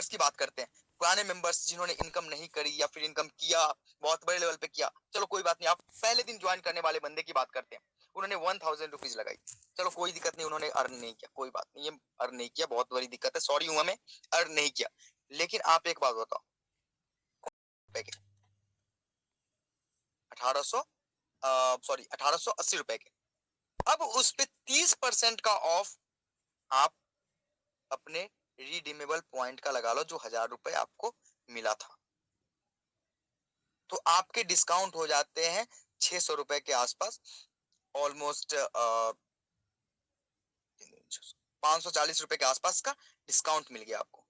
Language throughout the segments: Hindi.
मेंबर्स की बात करते हैं, पुराने मेंबर्स जिन्होंने इनकम नहीं करी या फिर इनकम किया बहुत बड़े लेवल पे किया, चलो कोई बात नहीं, आप पहले दिन ज्वाइन करने वाले बंदे की बात करते हैं, उन्होंने 1000 रुपीज लगाई, चलो कोई दिक्कत नहीं, उन्होंने अर्न नहीं किया, कोई बात नहीं, ये अर्न नहीं किया बहुत बड़ी दिक्कत है, सॉरी हुआ, मैं अर्न नहीं किया। लेकिन आप एक बात बताओ, 1800 सॉरी 1880 रुपए के, अब उस पे 30% का ऑफ आप अपने रिडीमेबल पॉइंट का लगा लो, जो 1000 रुपए आपको मिला था, तो आपके डिस्काउंट हो जाते हैं 600 रुपए के आसपास, ऑलमोस्ट 540 रुपए के आसपास का डिस्काउंट मिल गया आपको।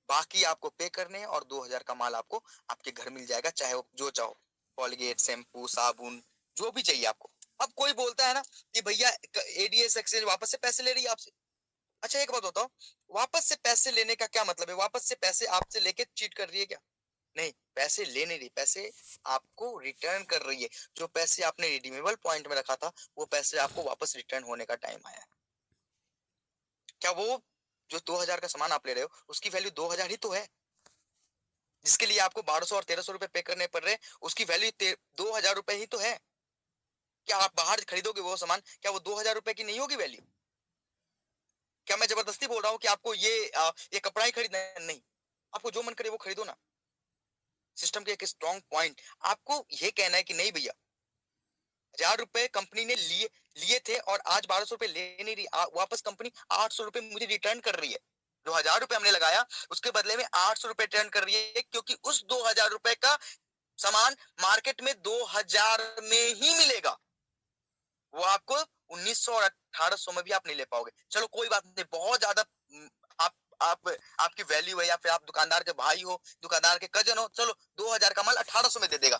बाकी आपको पे करने हैं और 2000 का माल आपको आपके घर मिल जाएगा, चाहे वो जो चाहो, कॉलगेट, शैम्पू, साबुन, जो भी चाहिए आपको। अब कोई बोलता है ना कि भैया एडीएस एक्सचेंज वापस से पैसे ले रही है आपसे। अच्छा एक बात बताओ, वापस से पैसे लेने का क्या मतलब है? वापस से पैसे आपसे लेके चीट कर रही है क्या? नहीं, पैसे ले नहीं रही, पैसे आपको रिटर्न कर रही है। जो पैसे आपने रिडीमेबल पॉइंट में रखा था, वो पैसे आपको वापस रिटर्न होने का टाइम आया है। क्या वो जो 2000 का सामान आप ले रहे हो, उसकी वैल्यू 2000 ही तो है, जिसके लिए आपको 1200 और 1300 रुपए पे करने पड़ रहे हैं, उसकी वैल्यू 2000 रुपए ही तो है। क्या आप बाहर खरीदोगे वो सामान, क्या वो 2000 रुपए की नहीं होगी वैल्यू? क्या मैं जबरदस्ती बोल रहा हूँ कि आपको ये कपड़ा ही खरीदना है? नहीं, आपको जो मन करे वो खरीदो ना। सिस्टम के एक स्ट्रॉन्ग पॉइंट, आपको ये कहना है कि नहीं भैया, 1000 रुपए कंपनी ने लिए लिए थे और आज 1200 रुपए ले नहीं रही, वापस कंपनी 800 रुपए मुझे रिटर्न कर रही है। जो 1000 रुपए हमने लगाया, उसके बदले में 800 रुपए रिटर्न कर रही है, क्योंकि उस 2000 रुपए का सामान मार्केट में 2000 में ही मिलेगा, वो आपको 1900 और 1800 में भी आप नहीं ले पाओगे। चलो कोई बात नहीं, बहुत ज्यादा आप आप आपकी वैल्यू है, या फिर आप दुकानदार के भाई हो, दुकानदार के कजन हो, चलो 2000 का माल 1800 में दे देगा,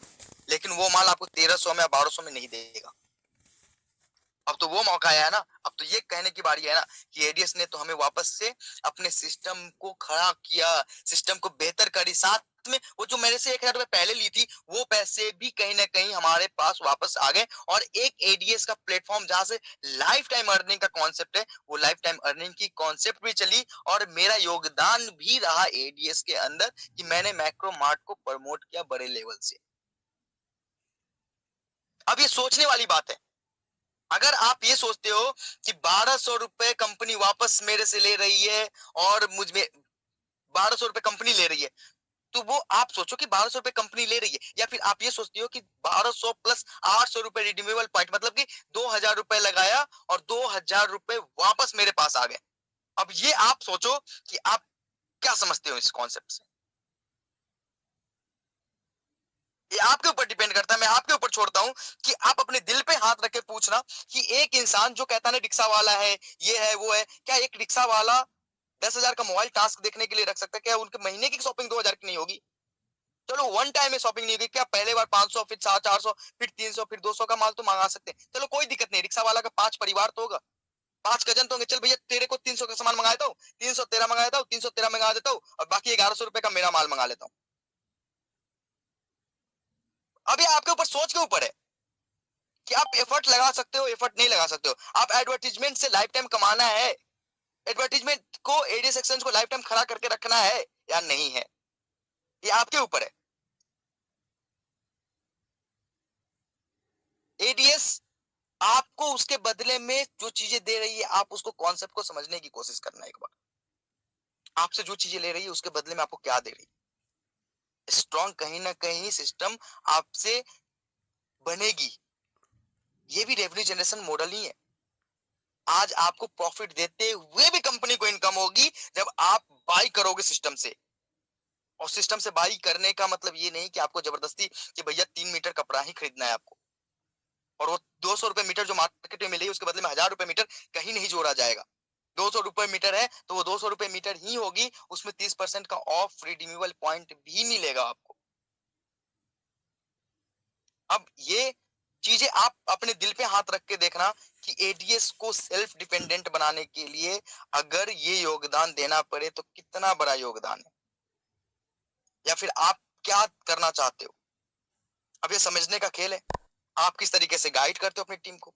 लेकिन वो माल आपको 1300 में या 1200 में नहीं देगा। अब तो वो मौका आया है ना, अब तो ये कहने की बारी है ना कि एडीएस ने तो हमें वापस से अपने सिस्टम को खड़ा किया, सिस्टम को बेहतर करी, साथ में वो जो मेरे से 1000 रुपए पहले ली थी, वो पैसे भी कहीं ना कहीं हमारे पास वापस आ गए, और एक एडीएस का प्लेटफॉर्म जहां से लाइफ टाइम अर्निंग का कॉन्सेप्ट है, वो लाइफ टाइम अर्निंग की कॉन्सेप्ट भी चली, और मेरा योगदान भी रहा एडीएस के अंदर कि मैंने मैक्रो मार्ट को प्रमोट किया बड़े लेवल से। अब ये सोचने वाली बात है, अगर आप ये सोचते हो कि 1200 रुपए कंपनी वापस मेरे से ले रही है और मुझ में 1200 रुपए कंपनी ले रही है, तो वो आप सोचो कि 1200 रुपए कंपनी ले रही है, या फिर आप ये सोचती हो कि 1200 प्लस 800 रुपए रिडीमेबल पॉइंट, मतलब कि 2000 रुपए लगाया और 2000 रुपए वापस मेरे पास आ गए। अब ये आप सोचो कि आप क्या समझते हो इस कॉन्सेप्ट से। ये आपके ऊपर डिपेंड करता है, मैं आपके ऊपर छोड़ता हूं कि आप अपने दिल पे हाथ रख के पूछना कि एक इंसान जो कहता है ना रिक्शा वाला है, ये है वो है, क्या एक रिक्शा वाला 10,000 का मोबाइल टास्क देखने के लिए रख सकता है? क्या उनके महीने की शॉपिंग 2000 की नहीं होगी? चलो वन टाइम में शॉपिंग नहीं होगी, क्या पहले बार 500 फिर 400 फिर 300 फिर 200 का माल तो मंगा सकते हैं, चलो कोई दिक्कत नहीं, रिक्शा वाला का 5 परिवार तो होगा, 5 कजन तो होंगे, चल भैया तेरे को 300 का सामान मंगा देता हूँ, 300 तेरा मंगा देता हूँ, 300 तेरा मंगा देता हूँ, और बाकी 1100 रुपए का मेरा माल मंगा लेता हूँ। अब ये आपके ऊपर, सोच के ऊपर है कि आप एफर्ट लगा सकते हो, एफर्ट नहीं लगा सकते हो। आप एडवर्टीजमेंट से लाइफ टाइम कमाना है, एडवर्टीजमेंट को एडीएस एक्सचेंज को लाइफ टाइम खड़ा करके रखना है या नहीं है, ये आपके ऊपर है। एडीएस आपको उसके बदले में जो चीजें दे रही है, आप उसको कॉन्सेप्ट को समझने की कोशिश करना एक बार। आपसे जो चीजें ले रही है उसके बदले में आपको क्या दे रही है? स्ट्रॉन्ग कहीं ना कहीं सिस्टम आपसे बनेगी। ये भी रेवेन्यू जनरेशन मॉडल ही है। आज आपको प्रॉफिट देते हुए भी कंपनी को इनकम होगी जब आप बाई करोगे सिस्टम से। और सिस्टम से बाई करने का मतलब ये नहीं कि आपको जबरदस्ती कि भैया 3 मीटर कपड़ा ही खरीदना है आपको, और वो 200 रुपए मीटर जो मार्केट में मिलेगी उसके बदले में 1000 रुपए मीटर कहीं नहीं जोड़ा जाएगा। 200 रुपए मीटर है तो वो 200 रुपए मीटर ही होगी, उसमें 30% का ऑफ रिडीमेबल पॉइंट भी मिलेगा आपको। अब ये चीजें आप अपने दिल पे हाथ रख के देखना कि एडीएस को सेल्फ डिपेंडेंट बनाने के लिए अगर ये योगदान देना पड़े तो कितना बड़ा योगदान है, या फिर आप क्या करना चाहते हो। अब ये समझने का खेल है, आप किस तरीके से गाइड करते हो अपनी टीम को,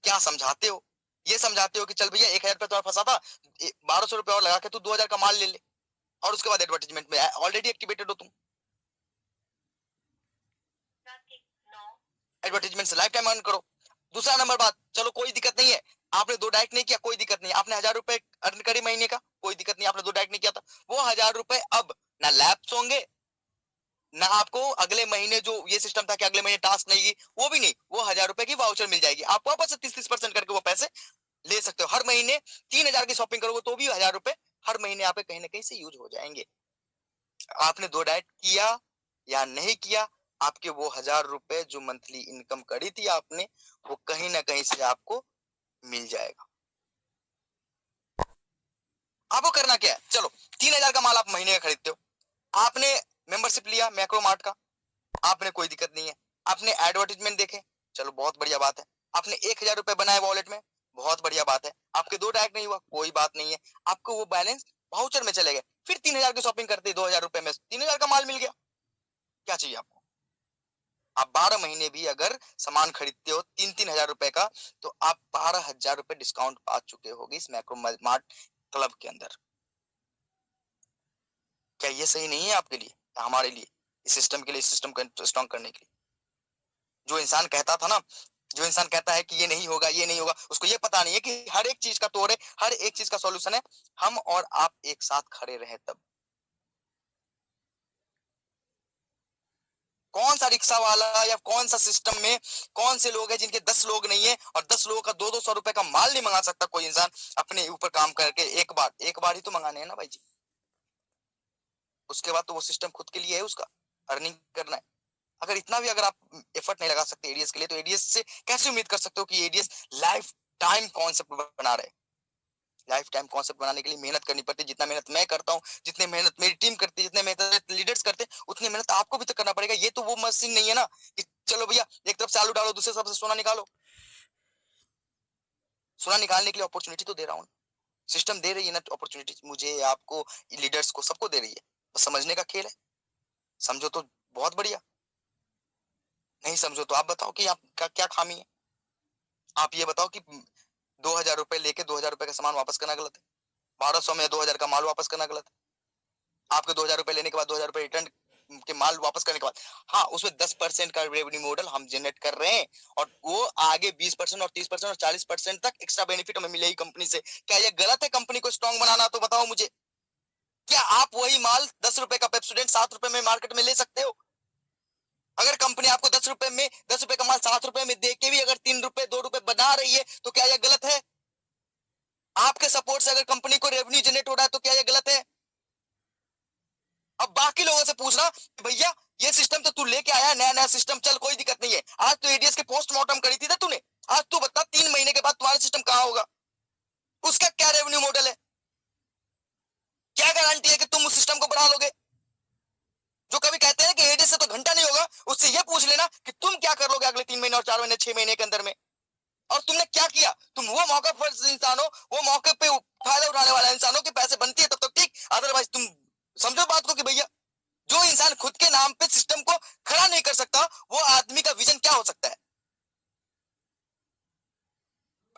क्या समझाते हो, ये समझाते हो कि चल भैया 1,000 रुपये तुम्हारा फंसा था, 1,200 रुपये और लगा के तू 2,000 का माल ले ले, और उसके बाद एडवर्टीजमेंट में ऑलरेडी एक्टिवेटेड हो तुम, एडवर्टीजमेंट से लाइफ टाइम अर्न करो। दूसरा नंबर बात, चलो कोई दिक्कत नहीं है, आपने 2 डायरेक्ट नहीं किया, कोई दिक्कत नहीं, आपने 1,000 रुपए अर्न करे महीने का, कोई दिक्कत नहीं, आपने 2 डायरेक्ट नहीं किया था, वो 1,000 रुपए अब ना लैप्स होंगे, ना आपको अगले महीने जो ये सिस्टम था कि अगले महीने टास्क नहीं, वो भी नहीं, वो 1,000 रुपए की वाउचर मिल जाएगी आपको, वापस से 30-30% करके वो पैसे ले सकते हो। हर महीने 3,000 की शॉपिंग करोगे तो भी 1,000 रुपए हर महीने आप कहीं ना कहीं से यूज हो जाएंगे। आपने 2 डाइट किया या नहीं किया, आपके वो 1,000 रुपए जो मंथली इनकम करी थी आपने, वो कहीं ना कहीं से आपको मिल जाएगा। आपको करना क्या है, चलो 3,000 का माल आप महीने का खरीदते हो, आपने मेंबरशिप लिया मैक्रो मार्ट का, आपने कोई दिक्कत नहीं है, आपने एडवर्टीजमेंट देखे, चलो बहुत बढ़िया बात है, आपने 1,000 रुपए बनाए वॉलेट में, बहुत बढ़िया बात है, आपके 2 डायरेक्ट नहीं हुआ, कोई बात नहीं है, आपको वो बैलेंस वाउचर में चले गए, फिर 3,000 की शॉपिंग करते 2,000 रुपए में 3,000 का माल मिल गया, क्या चाहिए आपको। आप 12 महीने भी अगर सामान खरीदते हो 3-3 हजार रुपए का, तो आप 12,000 रुपए डिस्काउंट पा चुके होगे इस मैक्रो मार्ट क्लब के अंदर। क्या ये सही नहीं है आपके लिए, हमारे लिए, इस सिस्टम के लिए, इस सिस्टम को स्ट्रॉन्ग करने के लिए। जो इंसान कहता था ना, जो इंसान कहता है कि ये नहीं होगा, ये नहीं होगा, उसको ये पता नहीं है कि हर एक चीज का तोड़ है, हर एक चीज का सॉल्यूशन है, हम और आप एक साथ खड़े रहे तब। कौन सा रिक्शा वाला या कौन सा सिस्टम में कौन से लोग हैं जिनके 10 लोग नहीं है, और 10 लोगों का 200-200 रुपए का माल नहीं मंगा सकता कोई इंसान अपने ऊपर काम करके, एक बार ही तो मंगाने हैं ना भाई जी, उसके बाद तो वो सिस्टम खुद के लिए है, उसका अर्निंग करना है। अगर इतना भी अगर आप एफर्ट नहीं लगा सकते एडीएस के लिए, तो एडीएस से कैसे उम्मीद कर सकते हो कि एडीएस लाइफ टाइम कॉन्सेप्ट बना रहे। लाइफ टाइम कॉन्सेप्ट बनाने के लिए मेहनत करनी पड़ती है, जितना मेहनत मैं करता हूँ, जितनी मेहनत मेरी टीम करती है, जितने मेहनत लीडर्स करते हैं, उतनी मेहनत आपको भी तो करना पड़ेगा। ये तो वो मशीन नहीं है ना कि चलो भैया एक तरफ से आलू डालो दूसरे तरफ से सोना निकालो। सोना निकालने के लिए अपॉर्चुनिटी तो दे रहा हूँ, सिस्टम दे रही है ना अपॉर्चुनिटी, मुझे, आपको, लीडर्स को, सबको दे रही है, बस समझने का खेल है। समझो तो बहुत बढ़िया, नहीं समझो तो आप बताओ कि आपका क्या खामी है। आप ये बताओ कि 2,000 रुपए लेके 2,000 रुपए का सामान वापस करना गलत है, 1,200 में 2,000 का माल वापस करना गलत है। आपके 2,000 रुपए लेने के बाद 2,000 रुपए रिटर्न के माल वापस करने के बाद, हाँ उसमें 10% का रेवेन्यू मॉडल हम जनरेट कर रहे हैं, और वो आगे 20% और 30% और 40% तक एक्स्ट्रा बेनिफिट हमें मिलेगी कंपनी से। क्या ये गलत है कंपनी को स्ट्रॉन्ग बनाना, तो बताओ मुझे। क्या आप वही माल 10 रुपए का पेप्सोडेंट 7 रुपए में मार्केट में ले सकते हो? अगर कंपनी आपको 10 रुपए में 10 रुपए का माल 7 रुपए में दे के भी अगर 3 रुपए 2 रुपए बना रही है, तो क्या यह गलत है? आपके सपोर्ट से अगर कंपनी को रेवेन्यू जनरेट हो रहा है, तो क्या यह गलत है? अब बाकी लोगों से पूछना भैया ये सिस्टम तो तू लेके आया, नया नया सिस्टम, चल कोई दिक्कत नहीं है, आज तो एडीएस के पोस्टमार्टम करी थी ना तूने, आज तू बता 3 महीने के बाद तुम्हारा सिस्टम कहां होगा, उसका क्या रेवेन्यू मॉडल है? क्या गारंटी है कि तुम उस सिस्टम को बढ़ा लोगे? जो कभी कहते हैं कि एडीएस से तो घंटा नहीं होगा, उससे ये पूछ लेना कि तुम क्या कर लोगे अगले 3 महीने और 4 महीने 6 महीने के अंदर में, और तुमने क्या किया। तुम वो मौका पर इंसान हो, वो मौके पे फायदा उठाने वाला इंसान हो कि पैसे बनती है तब तक ठीक, अदरवाइज तुम समझो बात को कि भैया जो इंसान खुद के नाम पे सिस्टम को खड़ा नहीं कर सकता, वो आदमी का विजन क्या हो सकता है।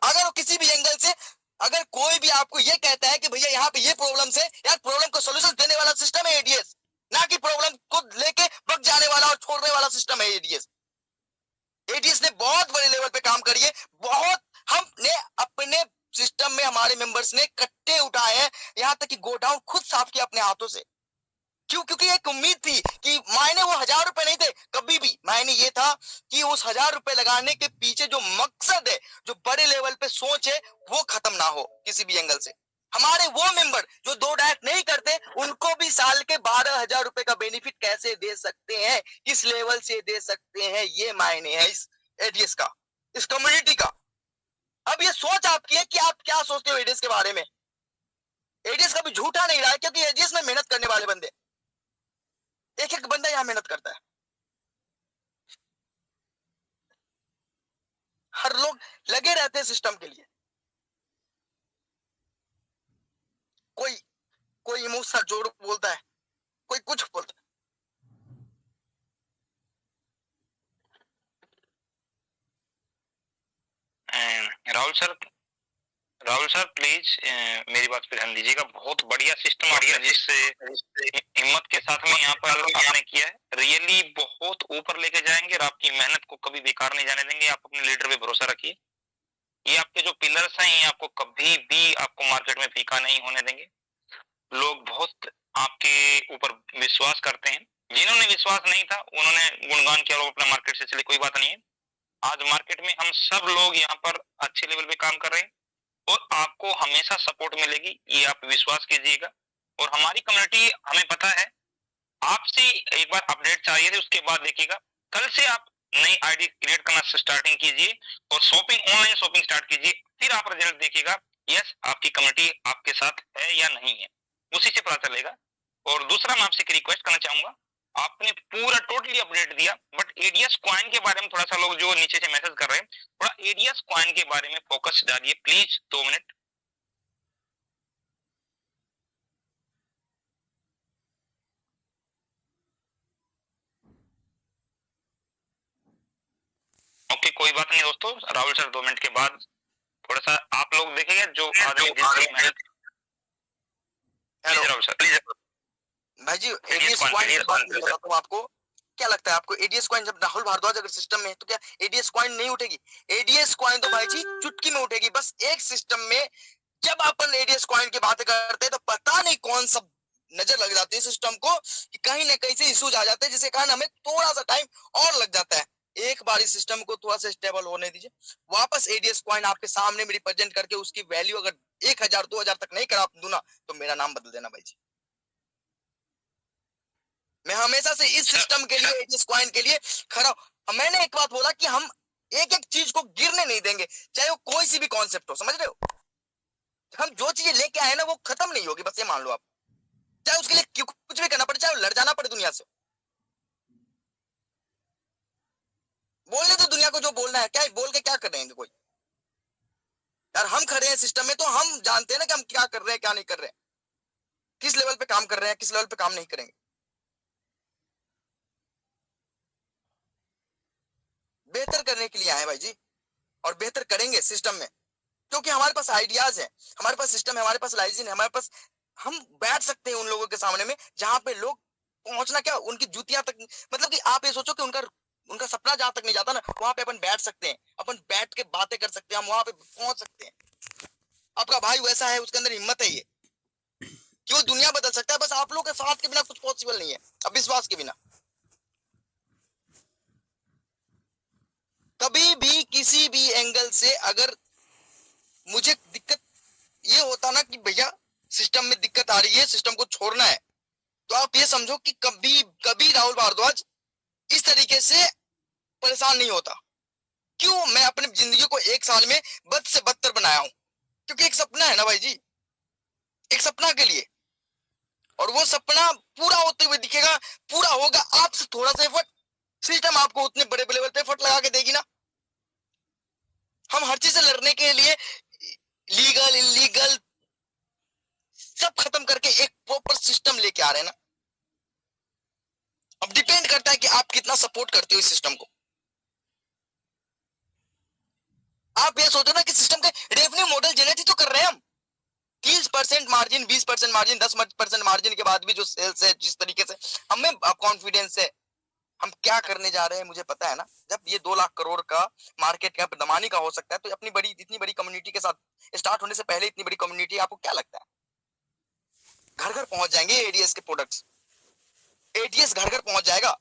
अगर वो किसी भी एंगल से, अगर कोई भी आपको ये कहता है कि भैया यहाँ पे ये प्रॉब्लम है, यार प्रॉब्लम को सोल्यूशन देने वाला सिस्टम है एडीएस, ना कि प्रॉब्लम को लेके भग जाने वाला और छोड़ने वाला सिस्टम है एडीएस। एडीएस ने बहुत बड़े लेवल पे काम करी है, बहुत, हमने अपने सिस्टम में हमारे मेंबर्स ने कट्टे उठाए हैं, यहाँ तक कि गोडाउन खुद साफ किया अपने हाथों से। क्यों? क्योंकि एक उम्मीद थी कि मायने वो 1,000 रुपए नहीं थे, कभी भी मायने ये था कि उस 1,000 रुपए लगाने के पीछे जो मकसद है, जो बड़े लेवल पे सोच है, वो खत्म ना हो किसी भी एंगल से। हमारे वो मेंबर जो 2 डाइट नहीं करते, उनको भी साल के 12,000 रुपए का बेनिफिट कैसे दे सकते हैं, किस लेवल से दे सकते हैं, ये मायने है इस एडीएस का, इस कम्युनिटी का। अब ये सोच आपकी है कि आप क्या सोचते हो एडीएस के बारे में। एडीएस कभी झूठा नहीं रहा है, क्योंकि एडीएस में मेहनत करने वाले बंदे, एक एक बंदा यहाँ मेहनत करता है, हर लोग लगे रहते हैं सिस्टम के लिए। कोई कोई इमोशनल जोड़ बोलता है, कोई कुछ बोलता Rahul sir, Rahul sir please मेरी बात पे ध्यान दीजिएगा। बहुत बढ़िया सिस्टम आपने जिससे हिम्मत के साथ में यहाँ पर आपने किया है, रियली बहुत ऊपर लेके जाएंगे और आपकी मेहनत को कभी बेकार नहीं जाने देंगे। आप अपने लीडर पे भरोसा रखिए। ये आपके जो पिलर्स हैं ये आपको कभी भी आपको मार्केट में फीका नहीं होने देंगे। लोग बहुत आपके ऊपर विश्वास करते हैं। जिन्होंने विश्वास नहीं था उन्होंने गुणगान किया, लोग अपना मार्केट से चले, कोई बात नहीं है। आज मार्केट में हम सब लोग यहाँ पर अच्छे लेवल पे काम कर रहे हैं और आपको हमेशा सपोर्ट मिलेगी, ये आप विश्वास कीजिएगा। और हमारी कम्युनिटी, हमें पता है आपसे एक बार अपडेट चाहिए थी, उसके बाद देखिएगा कल से आप नई आईडी क्रिएट करना स्टार्टिंग कीजिए और शॉपिंग, ऑनलाइन शॉपिंग स्टार्ट कीजिए। फिर आप रिजल्ट देखिएगा, यस आपकी कम्युनिटी आपके साथ है या नहीं है, उसी से पता चलेगा। और दूसरा मैं आपसे एक रिक्वेस्ट करना चाहूंगा, आपने पूरा टोटली अपडेट दिया, बट एडीएस कॉइन के बारे में थोड़ा सा लोग जो नीचे से मैसेज कर रहे हैं, थोड़ा एडीएस कॉइन के बारे में फोकस डालिए प्लीज, 2 मिनट। ओके कोई बात नहीं दोस्तों, राहुल सर 2 मिनट के बाद थोड़ा सा आप लोग देखेंगे जो आदमी जिसकी मेहनत। Hello Rahul sir please. भाई जी, एडीएस कॉइन की बात मैं बताता हूँ आपको। क्या लगता है आपको एडीएस कॉइन, जब राहुल भारद्वाज अगर सिस्टम में है तो क्या एडीएस कॉइन नहीं उठेगी? एडीएस कॉइन तो भाई जी चुटकी में उठेगी। बस एक सिस्टम में जब अपन एडीएस कॉइन की बातें करते हैं तो पता नहीं कौन सा नजर लग जाती है सिस्टम को कि कहीं ना कहीं से इश्यूज आ जाते हैं, जिसके कारण हमें थोड़ा सा टाइम और लग जाता है। एक बार इस सिस्टम को थोड़ा सा स्टेबल होने दीजिए, वापस एडीएस कॉइन आपके सामने में रिप्रेजेंट करके उसकी वैल्यू अगर 1000 2000 तक नहीं करा दूं ना, तो मेरा नाम बदल देना भाई जी। मैं हमेशा से इस सिस्टम के लिए, एडीएस कॉइन के लिए खड़ा हूं। मैंने एक बात बोला कि हम एक एक चीज को गिरने नहीं देंगे, चाहे वो कोई सी भी कॉन्सेप्ट हो, समझ रहे हो? हम जो चीजें लेके आए ना वो खत्म नहीं होगी, बस ये मान लो आप। चाहे उसके लिए कुछ भी करना पड़े, चाहे लड़ जाना पड़े दुनिया से। बोलने तो दुनिया को जो बोलना है, क्या बोल के क्या कर रहे हैं कोई? यार हम खड़े हैं सिस्टम में तो हम जानते हैं ना कि हम क्या कर रहे हैं क्या नहीं कर रहे हैं, किस लेवल पे काम कर रहे हैं किस लेवल पे काम नहीं करेंगे। बेहतर करने के लिए आए भाई जी, और बेहतर करेंगे सिस्टम में, क्योंकि हमारे पास आइडियाज है, हमारे पास सिस्टम है, हमारे पास लाइजिन है, हमारे पास हम बैठ सकते हैं उन लोगों के सामने में जहां पे लोग पहुंचना क्या उनकी जूतियां तक, मतलब कि आप ये सोचो कि उनका उनका सपना जहां तक नहीं जाता ना, वहां पे अपन बैठ सकते हैं, अपन बैठ के बातें कर सकते हैं, हम वहां पे पहुंच सकते हैं। आपका भाई वैसा है, उसके अंदर हिम्मत है ये कि वो दुनिया बदल सकता है। बस आप लोग के साथ के बिना कुछ पॉसिबल नहीं है, अब विश्वास के बिना। कभी भी किसी भी एंगल से अगर मुझे दिक्कत ये होता ना कि भैया सिस्टम में दिक्कत आ रही है, सिस्टम को छोड़ना है, तो आप ये समझो कि कभी कभी राहुल भारद्वाज इस तरीके से परेशान नहीं होता। क्यों? मैं अपनी जिंदगी को एक साल में बद से बदतर बनाया हूं, क्योंकि एक सपना है ना भाई जी, एक सपना के लिए, और वो सपना पूरा होते हुए दिखेगा, पूरा होगा आपसे थोड़ा सा एफर्ट, सिस्टम आपको उतने बड़े लेवल पे एफर्ट लगा के देगी ना। हम हर चीज से लड़ने के लिए लीगल इलीगल सब खत्म करके एक प्रॉपर सिस्टम लेके आ रहे हैं ना। अब डिपेंड करता है कि आप कितना सपोर्ट करते हो इस सिस्टम को। आप ये सोचो ना कि सिस्टम के रेवेन्यू मॉडल जनरेट ही तो कर रहे हैं हम। 30% मार्जिन, 20% मार्जिन, 10% मार्जिन के बाद भी जो सेल्स है, जिस तरीके से हमें कॉन्फिडेंस है हम क्या करने जा रहे हैं, मुझे पता है ना। जब ये 2 लाख करोड़ का मार्केट कैप दमानी का हो सकता है, तो अपनी बड़ी इतनी बड़ी कम्युनिटी के साथ स्टार्ट होने से पहले इतनी बड़ी कम्युनिटी, आपको क्या लगता है घर घर पहुंच जाएंगे एडीएस के प्रोडक्ट्स? एडीएस घर घर पहुंच जाएगा,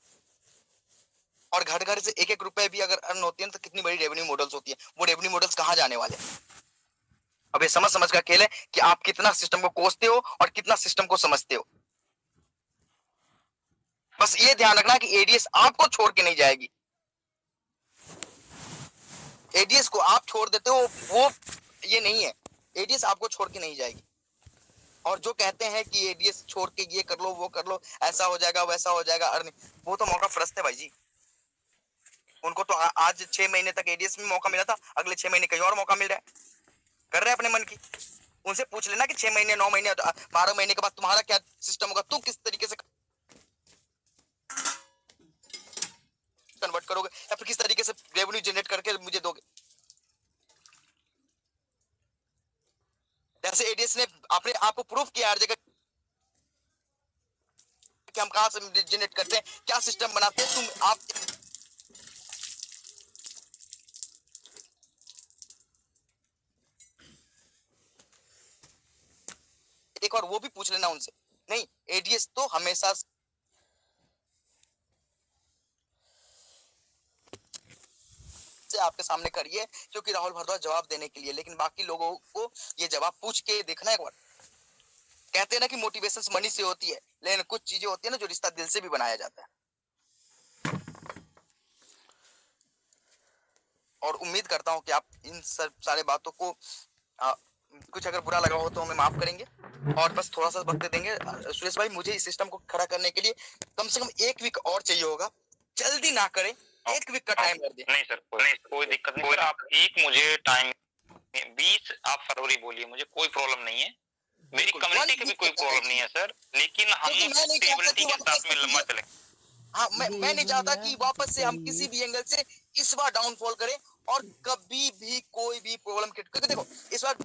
और घर घर से एक एक रुपए भी अगर अर्न होती है तो कितनी बड़ी रेवेन्यू मॉडल्स होती है। वो रेवेन्यू मॉडल्स कहाँ जाने वाले हैं? अब ये समझ समझ का खेल है कि आप कितना सिस्टम को कोसते हो और कितना सिस्टम को समझते हो। बस ये ध्यान रखना कि एडीएस आपको छोड़ के नहीं जाएगी। एडीएस को आप छोड़ देते हो वो ये नहीं है, एडीएस आपको छोड़ के नहीं जाएगी। और जो कहते हैं कि एडीएस छोड़ के ये कर लो वो कर लो, ऐसा हो जाएगा वैसा हो जाएगा, अर्निंग, वो तो मौका फरस्त है भाई जी। उनको तो आज 6 महीने तक एडीएस में मौका मिला था, अगले 6 महीने कहीं और मौका मिल रहा है, कर रहे हैं अपने मन की। उनसे पूछ लेना कि 6 महीने 9 महीने 12 महीने के बाद तुम्हारा क्या सिस्टम होगा, तुम किस तरीके से कन्वर्ट करोगे, या फिर किस तरीके से रेवेन्यू जनरेट करके मुझे दोगे। जैसे एडीएस ने अपने आपको प्रूफ किया हर जगह कि हम कहां से जनरेट करते हैं, क्या सिस्टम बनाते हैं। तुम आप एक बार वो भी पूछ लेना उनसे। नहीं, एडीएस तो हमेशा से आपके सामने खड़ी है, क्योंकि राहुल भारद्वाज जवाब देने के लिए, लेकिन बाकी लोगों को ये जवाब पूछ के देखना एक बार। कहते हैं ना कि मोटिवेशन मनी से होती है, लेकिन कुछ चीजें होती है ना जो रिश्ता दिल से भी बनाया जाता है। और उम्मीद करता हूं कि आप इन सब सारे बातों को कुछ अगर बुरा लगा हो तो हमें माफ करेंगे, और बस थोड़ा सा वक्त दे देंगे। सुरेश भाई, मुझे इस सिस्टम को खड़ा करने के लिए कम से कम 1 वीक और चाहिए होगा, जल्दी ना करें, 1 वीक का टाइम कर दें। नहीं सर, कोई दिक्कत नहीं सर, आप एक मुझे टाइम 20 आप फरवरी बोलिए, मुझे कोई प्रॉब्लम नहीं है, मेरी कम्युनिटी की भी कोई प्रॉब्लम नहीं है सर, लेकिन हम स्टेबिलिटी के साथ में लंबा चले। हाँ, मैं नहीं चाहता कि वापस से हम किसी भी एंगल से इस बार डाउनफॉल करें, और कभी भी कोई भी प्रॉब्लम क्रिएट, क्योंकि देखो इस बार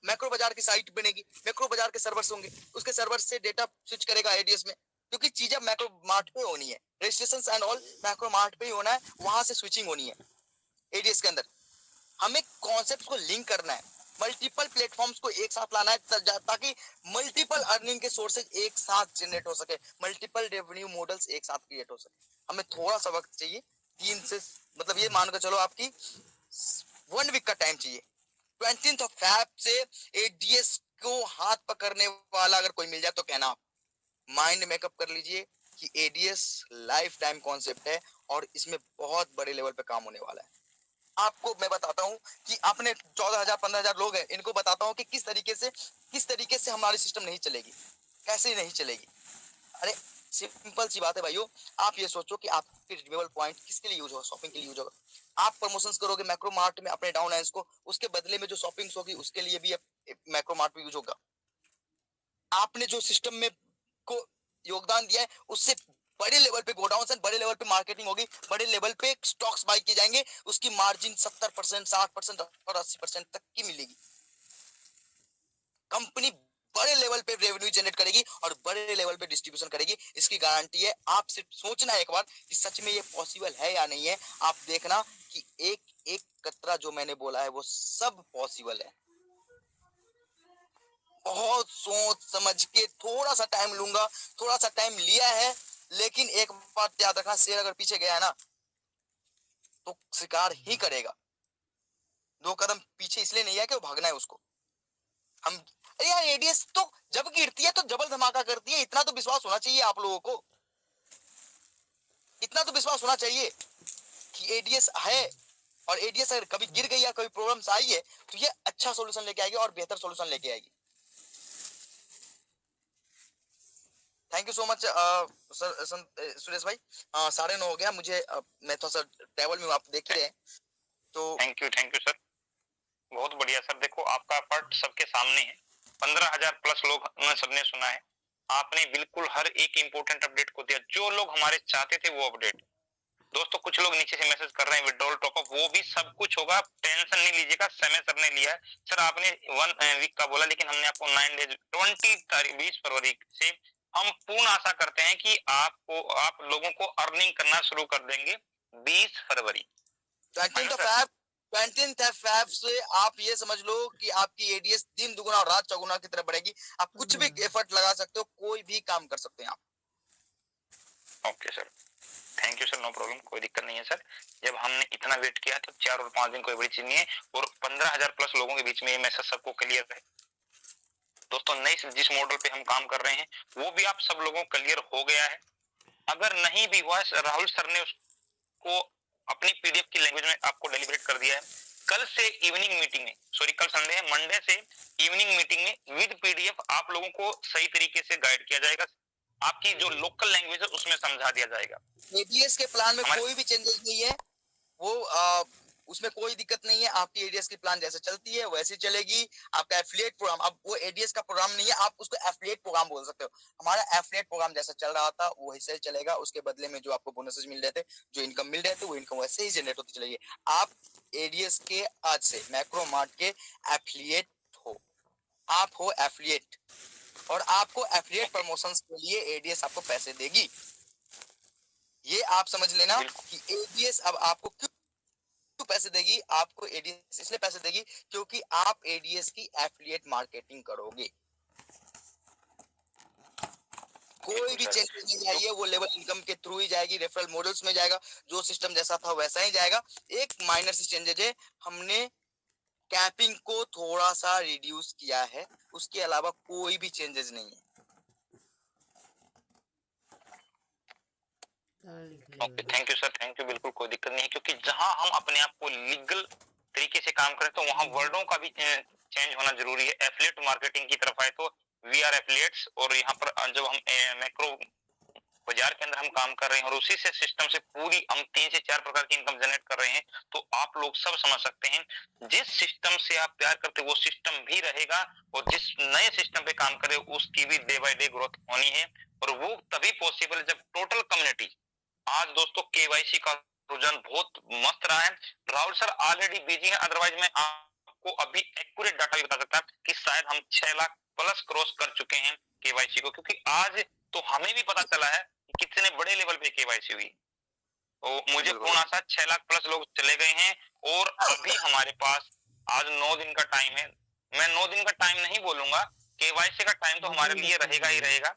मैक्रो बाजार की साइट बनेगी, मैक्रो बाजार के सर्वर्स होंगे, उसके सर्वर से डेटा स्विच करेगा एडीएस में, क्योंकि चीजें मैक्रो मार्ट पे होनी है, registration and all macro mart पे ही होना है, वहां से स्विचिंग होनी है एडीएस के अंदर। हमें कॉन्सेप्ट को लिंक करना है, मल्टीपल प्लेटफॉर्म्स को एक साथ लाना है, ताकि मल्टीपल अर्निंग के सोर्सेज एक साथ जनरेट हो सके, मल्टीपल रेवेन्यू मॉडल्स एक साथ क्रिएट हो सके। हमें थोड़ा सा वक्त चाहिए, 3 से मतलब ये मान कर चलो आपकी 1 वीक का टाइम चाहिए। 20th ऑफ फेब से एडीएस को हाथ पकड़ने वाला अगर कोई मिल जाए तो कहना, माइंड मेकअप कर लीजिए कि एडीएस लाइफ टाइम कॉन्सेप्ट है, और इसमें बहुत बड़े लेवल पे काम होने वाला है। आपको मैं बताता हूं कि आपने 14,000 15,000 लोग हैं, इनको बताता हूं कि किस तरीके से हमारी सिस्टम नहीं चलेगी, कैसे नहीं चलेगी। अरे सिंपल सी बात है भाइयों, आप ये सोचो कि आपके रिन्यूएबल पॉइंट किसके लिए यूज होगा, शॉपिंग के लिए यूज होगा। आप प्रमोशंस करोगे मैक्रो मार्ट में अपने डाउन लाइन्स को, उसके बदले में जो शॉपिंग्स होगी उसके लिए भी मैक्रो मार्ट में यूज होगा। आपने जो सिस्टम में को योगदान दिया है, उससे बड़े लेवल पे गोडाउन से बड़े लेवल पे मार्केटिंग होगी, बड़े लेवल पे स्टॉक्स बाई किए जाएंगे, उसकी मार्जिन 70%, 60% और 80% तक की मिलेगी। कंपनी बड़े लेवल पे रेवेन्यू जनरेट करेगी और बड़े लेवल पे डिस्ट्रीब्यूशन करेगी, इसकी गारंटी है। आप सिर्फ सोचना एक बार कि सच में ये पॉसिबल है या नहीं है। आप देखना कि एक एक कतरा जो मैंने बोला है वो सब पॉसिबल है। बहुत सोच समझ के थोड़ा सा टाइम लूंगा, थोड़ा सा टाइम लिया है, लेकिन एक बात याद रखना, शेर अगर पीछे गया है ना तो शिकार ही करेगा। 2 कदम पीछे इसलिए नहीं है कि वो भागना है उसको। हम अरे यार, एडीएस तो जब गिरती है तो जबल धमाका करती है, इतना तो विश्वास होना चाहिए आप लोगों को, इतना तो विश्वास होना चाहिए कि एडीएस है, और एडीएस अगर कभी गिर गई या कोई प्रॉब्लम्स आई है तो ये अच्छा सॉल्यूशन लेके आएगी और बेहतर सॉल्यूशन लेके आएगी। Thank you so much sir Suresh भाई। 9:30 हो गया मुझे, मैं थोड़ा सा ट्रैवल में, आप देख ही रहे हैं तो। थैंक यू सर, बहुत बढ़िया सर। देखो आपका एफर्ट सबके सामने है, 15,000 प्लस लोग सबने सुना है, आपने बिल्कुल हर एक इंपॉर्टेंट अपडेट को दिया, जो लोग हमारे चाहते थे वो अपडेट। दोस्तों कुछ लोग नीचे से मैसेज कर रहे हैं विड्रॉल टॉपअप, वो भी सब कुछ होगा, टेंशन नहीं लीजिएगा। समय सर ने लिया है सर, आपने 1 वीक का बोला, लेकिन हमने आपको 9 डेज 20 फरवरी से हम पूर्ण आशा करते हैं कि आप लोगों को अर्निंग करना शुरू कर देंगे 20 फरवरी। 20th फेब से आप ये समझ लो कि आपकी एडीएस दिन दुगुना और रात चौगुना की तरफ बढ़ेगी। आप कुछ भी एफर्ट लगा सकते हो, कोई भी काम कर सकते हैं आप। Okay sir, thank you sir, no problem, कोई दिक्कत नहीं है सर। जब हमने इतना वेट किया तो 4 और 5 दिन कोई बड़ी चीज नहीं है, और 15,000 प्लस लोगों के बीच में ये मैसेज सबको क्लियर है। दोस्तों नई जिस मॉडल पे हम काम कर रहे हैं वो भी आप सब लोगों को क्लियर हो गया है। अगर नहीं भी हुआ, राहुल सर ने उसको अपनी पीडीएफ की लैंग्वेज में आपको डिलीवरेट कर दिया है। कल से इवनिंग मीटिंग में, सॉरी कल संडे है, मंडे से इवनिंग मीटिंग में विद पीडीएफ आप लोगों को सही तरीके से गाइड किया जाएगा, आपकी जो लोकल लैंग्वेज है उसमें समझा दिया जाएगा। एडीएस के प्लान में कोई भी चेंजेस नहीं है, वो उसमें कोई दिक्कत नहीं है। आपकी एडीएस की प्लान जैसे चलती है वैसे चलेगी। आपका एफिलिएट प्रोग्राम, अब वो एडीएस का प्रोग्राम नहीं है, आप उसको एफिलिएट प्रोग्राम बोल सकते हो। हमारा एफिलिएट प्रोग्राम जैसा चल रहा था वो वैसे ही चलेगा। उसके बदले में जो आपको बोनसेस मिल रहे थे, जो इनकम मिल रहे थे, वो इनकम वैसे ही जनरेट होती चलेगी। आप एडीएस के आज से मैक्रो मार्ट के एफिलिएट हो। आप हो एफिलिएट और आपको एफिलिएट प्रमोशंस के लिए एडीएस आपको पैसे देगी। ये आप समझ लेना कि एडीएस अब आपको क्यों पैसे देगी। आपको एडीएस इसलिए पैसे देगी क्योंकि आप एडीएस की एफिलिएट मार्केटिंग करोगे। कोई भी चेंज नहीं आई है, वो लेवल इनकम के थ्रू ही जाएगी, रेफरल मॉडल्स में जाएगा, जो सिस्टम जैसा था वैसा ही जाएगा। एक माइनर सी चेंजेज है, हमने कैपिंग को थोड़ा सा रिड्यूस किया है, उसके अलावा कोई भी चेंजेस नहीं है। Okay, thank you sir, thank you. बिल्कुल कोई दिक्कत नहीं है, क्योंकि जहां हम अपने आप को लीगल तरीके से काम करें तो वहां वर्डों का भी चेंज होना जरूरी है। एफिलिएट मार्केटिंग की तरफ आए तो वी आर एफिलिएट्स, और यहाँ पर जब हम मैक्रो बाजार के अंदर हम काम कर रहे हैं और उसी से सिस्टम से पूरी हम 3 से 4 प्रकार की इनकम जनरेट कर रहे हैं, तो आप लोग सब समझ सकते हैं जिस सिस्टम से आप प्यार करते वो सिस्टम भी रहेगा, और जिस नए सिस्टम पे काम करे उसकी भी डे बाय डे ग्रोथ होनी है। और वो तभी पॉसिबल है जब टोटल कम्युनिटी, आज दोस्तों केवाईसी का रुझान बहुत मस्त रहा है। राहुल सर ऑलरेडी बिजी है, अदरवाइज मैं आपको अभी एक्यूरेट डाटा भी बता सकता कि शायद हम 6 लाख प्लस क्रॉस कर चुके हैं केवाईसी को, क्योंकि आज तो हमें भी पता चला है कि कितने बड़े लेवल पे केवाईसी हुई। तो मुझे पूर्ण आशा 6 लाख प्लस लोग चले गए हैं, और अभी हमारे पास आज 9 दिन का टाइम है। मैं 9 दिन का टाइम नहीं बोलूंगा, केवाईसी का टाइम तो हमारे लिए रहेगा ही रहेगा,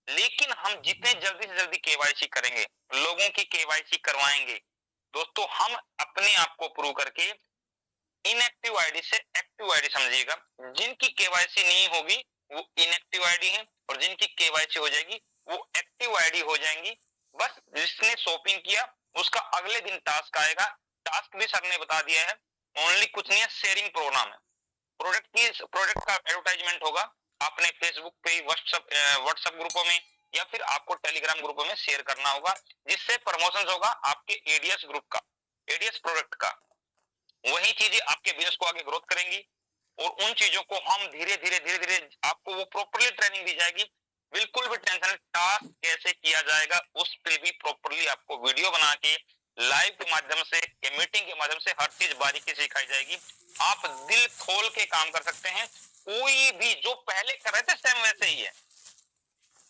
लेकिन हम जितने जल्दी से जल्दी केवाईसी करेंगे, लोगों की केवाईसी करवाएंगे दोस्तों, हम अपने आप को प्रूव करके इनएक्टिव आईडी से एक्टिव आईडी समझिएगा। जिनकी केवाईसी नहीं होगी वो इनएक्टिव आईडी है, और जिनकी केवाईसी हो जाएगी वो एक्टिव आईडी हो जाएंगी। बस जिसने शॉपिंग किया उसका अगले दिन टास्क आएगा। टास्क भी सर ने बता दिया है, ओनली कुछ नहीं है, शेयरिंग प्रोग्राम है। प्रोडक्ट का एडवर्टाइजमेंट होगा, आपने फेसबुक पे, व्हाट्सएप ग्रुपों में या फिर आपको टेलीग्राम ग्रुपों में शेयर करना होगा, जिससे प्रमोशन होगा आपके एडीएस ग्रुप का, एडीएस प्रोडक्ट का। वही चीजें आपके बिजनेस को आगे ग्रोथ करेंगी, और उन चीजों को हम धीरे धीरे आपको वो प्रॉपरली ट्रेनिंग दी जाएगी। बिल्कुल भी टेंशन, टास्क कैसे किया जाएगा उस पर भी प्रॉपरली आपको वीडियो बना के लाइव के माध्यम से या मीटिंग के माध्यम से हर चीज बारीकी से सिखाई जाएगी। आप दिल खोल के काम कर सकते हैं, कोई भी जो पहले कर रहे थे सेम वैसे ही है।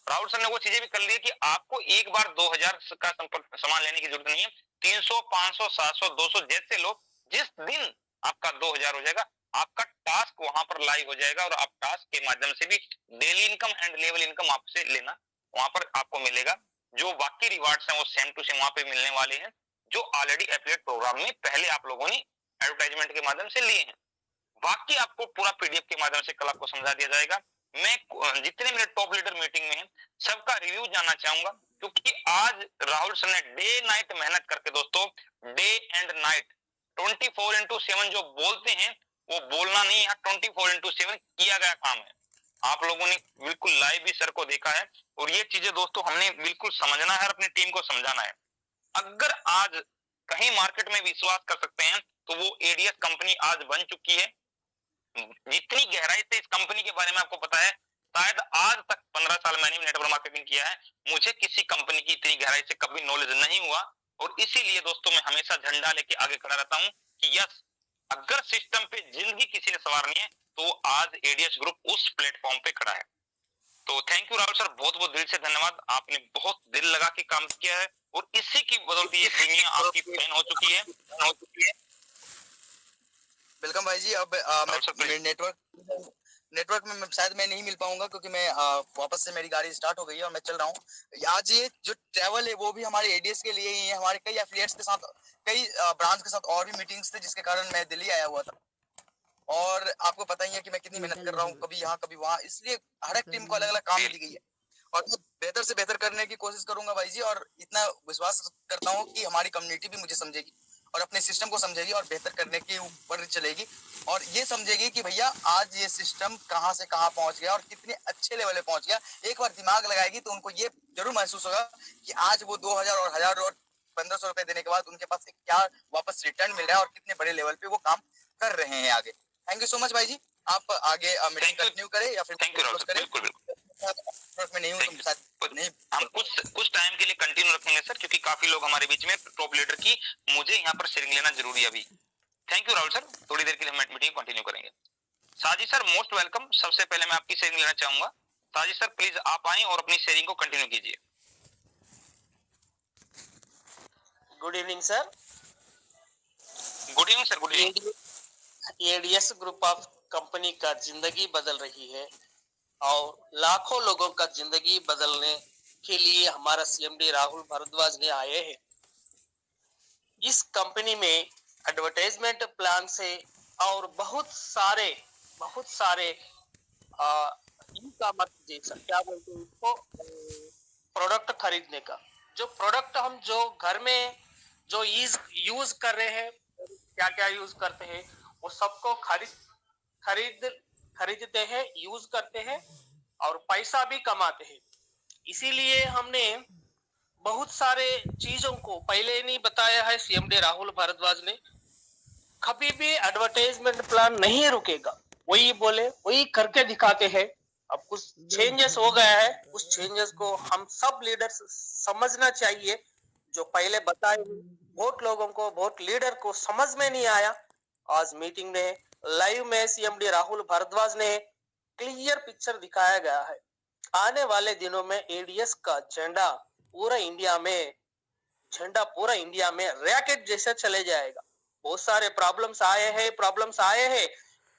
राहुल सर ने वो चीजें भी कर ली है कि आपको एक बार 2000 का सामान लेने की जरूरत नहीं है। 300, 500, 700, 200 जैसे लोग, जिस दिन आपका 2000 हो जाएगा, आपका टास्क वहां पर लाइव हो जाएगा, और आप टास्क के माध्यम से भी daily income and level income आपसे लेना वहां पर आपको मिलेगा। जो बाकी रिवार्ड्स हैं वो सेम टू सेम वहां पे मिलने वाले हैं, जो ऑलरेडी एफिलिएट प्रोग्राम में पहले आप लोगों ने एडवर्टाइजमेंट के माध्यम से लिए हैं। बाकी आपको पूरा पीडीएफ के माध्यम से कल आपको समझा दिया जाएगा। मैं जितने मेरे टॉप लीडर मीटिंग में हैं सबका रिव्यू जानना चाहूंगा, क्योंकि आज राहुल सर ने डे नाइट मेहनत करके दोस्तों, डे एंड नाइट 24/7 जो बोलते हैं वो बोलना नहीं है, 24/7 किया गया काम है। आप लोगों ने बिल्कुल लाइव भी सर को देखा है, और ये चीजें दोस्तों हमने बिल्कुल समझना है और अपनी टीम को समझाना है। अगर आज कहीं मार्केट में विश्वास कर सकते हैं तो वो एडीएस कंपनी आज बन चुकी है। जितनी गहराई से इस कंपनी के बारे में आपको पता है, शायद आज तक 15 साल मैंने भी नेटवर्क मार्केटिंग किया है, मुझे किसी कंपनी की इतनी गहराई से कभी नॉलेज नहीं हुआ। और इसीलिए दोस्तों मैं हमेशा झंडा लेके आगे खड़ा रहता हूं कि यस, अगर सिस्टम पे जिंदगी किसी ने सवारनी है तो आज एडीएस ग्रुप उस प्लेटफॉर्म पे खड़ा है। तो थैंक यू राहुल सर, बहुत बहुत दिल से धन्यवाद। आपने बहुत दिल लगा के काम किया है, और इसी की बदौलत ये दुनिया आपकी फैन हो चुकी है। वेलकम भाई जी। अब मैं नेटवर्क में शायद मैं नहीं मिल पाऊंगा, क्योंकि मैं वापस से मेरी गाड़ी स्टार्ट हो गई है और मैं चल रहा हूँ। आज ये जो ट्रैवल है वो भी हमारे एडीएस के लिए ही है। हमारे कई एफिलिएट्स के साथ, कई ब्रांच के साथ और भी मीटिंग्स थे, जिसके कारण मैं दिल्ली आया हुआ था। और आपको पता ही है कि मैं कितनी मेहनत कर रहा हूँ, कभी यहाँ कभी वहाँ, इसलिए हर एक टीम को अलग अलग काम दी गई है, और मैं बेहतर से बेहतर करने की कोशिश करूंगा भाई जी। और इतना विश्वास करता हूँ कि हमारी कम्युनिटी भी मुझे समझेगी और अपने सिस्टम को समझेगी और बेहतर करने के ऊपर चलेगी, और ये समझेगी कि भैया आज ये सिस्टम कहाँ से कहाँ पहुंच गया और कितने अच्छे लेवल पे पहुंच गया। एक बार दिमाग लगाएगी तो उनको ये जरूर महसूस होगा कि आज वो 2000 और 1000 और 1500 रुपए देने के बाद उनके पास एक क्या वापस रिटर्न मिल रहा है, और कितने बड़े लेवल पे वो काम कर रहे हैं आगे। थैंक यू सो मच भाई जी। आप आगे मीटिंग कंटिन्यू करें या फिर क्लोज करें। में नहीं हूं, तुम नहीं, हम कुछ टाइम के लिए कंटिन्यू रखेंगे सर, क्योंकि काफी लोग हमारे बीच में टॉप लीडर की, मुझे यहाँ पर शेयरिंग लेना जरूरी है अभी। थैंक यू राहुल सर, थोड़ी देर के लिए हम मीटिंग कंटिन्यू करेंगे। Sajid sir most welcome. सबसे पहले मैं आपकी शेयरिंग लेना चाहूंगा। साजिद सर प्लीज आप आएं और अपनी शेयरिंग को कंटिन्यू कीजिए। Good evening sir. Good evening sir, good evening. ADS group of company का जिंदगी बदल रही है और लाखों लोगों का जिंदगी बदलने के लिए हमारा सीएमडी राहुल भारद्वाज ने आए हैं। इस कंपनी में एडवर्टाइजमेंट प्लान से और बहुत सारे ई कॉमर्स जैसा क्या बोलते हैं उसको, प्रोडक्ट खरीदने का, जो प्रोडक्ट हम जो घर में जो यूज कर रहे हैं, क्या क्या यूज करते हैं, वो सबको खरीदते हैं, यूज करते हैं और पैसा भी कमाते हैं। इसीलिए हमने बहुत सारे चीजों को पहले नहीं बताया है। सीएमडी राहुल भारद्वाज ने कभी भी एडवर्टाइजमेंट प्लान नहीं रुकेगा, वही बोले वही करके दिखाते हैं। अब कुछ चेंजेस हो गया है, उस चेंजेस को हम सब लीडर्स समझना चाहिए। जो पहले बताए बहुत लोगों को, बहुत लीडर को समझ में नहीं आया। आज मीटिंग में लाइव में सीएमडी राहुल भारद्वाज ने क्लियर पिक्चर दिखाया गया है। आने वाले दिनों में एडीएस का झंडा पूरा इंडिया में रैकेट जैसा चले जाएगा। बहुत सारे प्रॉब्लम्स आए हैं।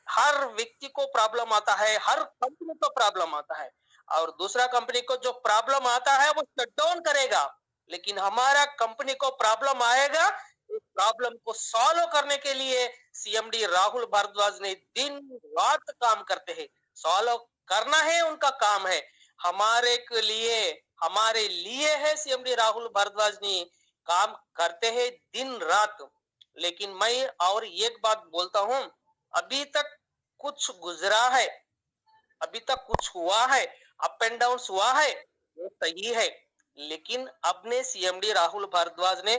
हर व्यक्ति को प्रॉब्लम आता है, हर कंपनी को प्रॉब्लम आता है और दूसरा कंपनी को जो प्रॉब्लम आता है वो शट डाउन करेगा। लेकिन हमारा कंपनी को प्रॉब्लम आएगा, इस प्रॉब्लम को सॉल्व करने के लिए सीएमडी राहुल भारद्वाज ने दिन रात काम करते हैं। सॉल्व करना है उनका काम है, हमारे लिए है। सीएमडी राहुल भारद्वाज ने काम करते हैं दिन रात। लेकिन मैं और एक बात बोलता हूं, अभी तक कुछ गुजरा है, अभी तक कुछ हुआ है, अप एंड डाउन हुआ है, वो सही है। लेकिन अपने सीएमडी राहुल भारद्वाज ने